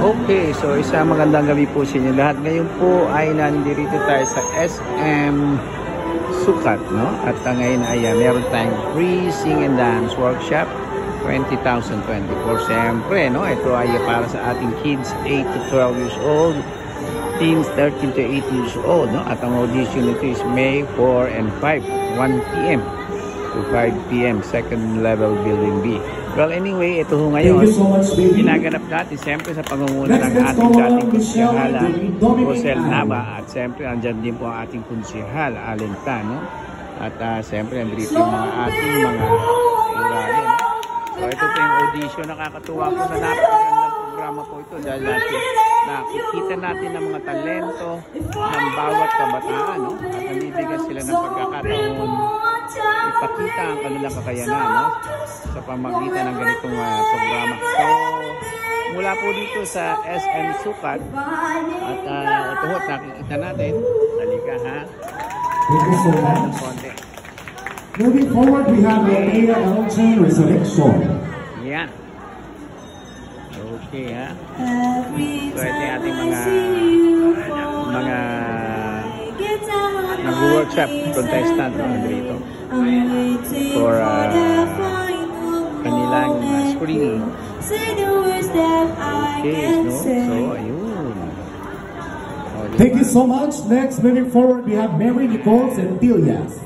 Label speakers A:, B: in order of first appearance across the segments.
A: Okay, so isang magandang gabi po sa inyo lahat. Ngayon po ay nandito tayo sa SM Sukat, no? At ngayon ay meron tayong free sing and dance workshop 20,024. Siyempre, no? Ito ay para sa ating kids 8 to 12 years old, teens 13 to 18 years old, no? At ang audition nito is May 4 and 5, 1 p.m. to 5 p.m. second level building B. Well, anyway, ito ho ngayon, ginaganap natin siyempre sa pangunguna ng ating dating konsyehal Rosel Nava, at siyempre andyan din po ang ating konsyehal Allen Tan, no? At siyempre andito yung mga ating mga urali, no? So ito po yung audition. Nakakatuwa po na napakagandang programa po ito dahil nakikita natin ng mga talento ng bawat kabataan, no? At nabibigyan sila ng pagkakataon ipakita ang kanilang kakayanan, no? Sa pamagitan ng ganitong programa. So, mula po dito sa SM Sukat, at ito ho, nakikita natin. Talika, ha?
B: Thank you so much. Moving forward, we have the Area Mountain Resurrection.
A: Yan. Okay, ha? So, ito yung ating mga nag-workshop contestant, no? Dito for kanilang screening. Okay, no? So, ayun.
B: Thank you so much. Next, moving forward, we have Mary Nichols and Tilias.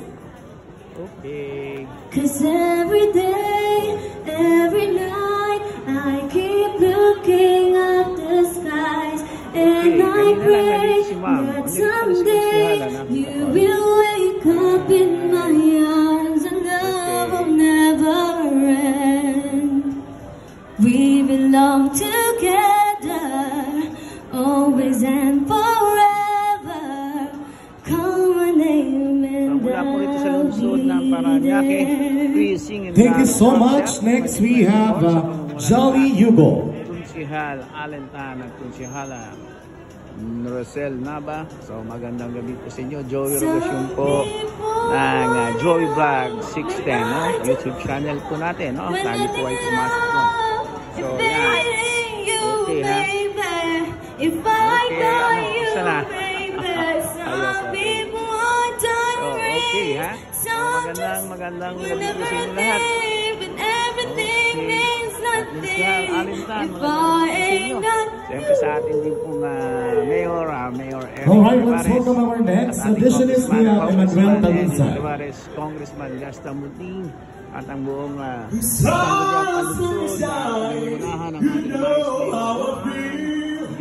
A: Okay.
C: Cause every day, every night, I keep looking up the skies, and I pray that someday you will wake up in my arms and love will never end. We belong together, always and forever. Call my name and
B: thank you so much. Next we have Jolly Yugo.
A: Konsyehal Allen Tan at konsyehal Rosel Nava. So magandang gabi po sa inyo. Joey Revolution po ng Joey Vlog 610, no? YouTube channel po natin, no? Lagi po ay pumasok po. So yan. Okay, ha? Okay, ano? Sana? Okay, ha? So magandang gabi po sa inyo lahat. Konsyehal Allen Tan, magandang gabi po sa inyo. Siyempre sa atin din pong Mayor Eric
B: Alright, let's welcome our next auditionist. We have Emmanuel Talusan.
A: Congressman Yasta Muting, at ang buong palunsod na unahan ng ating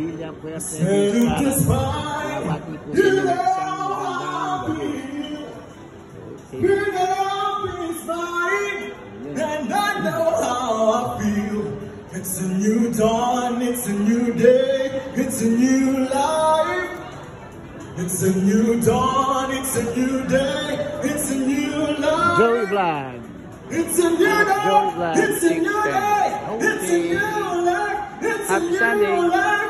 A: Villa Puerto Vista. Nabati po sa inyo ng isang magandang gabi.
D: It's a new dawn, it's a new day, it's a new life. It's a new dawn, it's a new day, it's a new life.
A: Joey Vlog.
D: It's a new dawn, it's a new day, it's a new life.
A: Happy Sunday.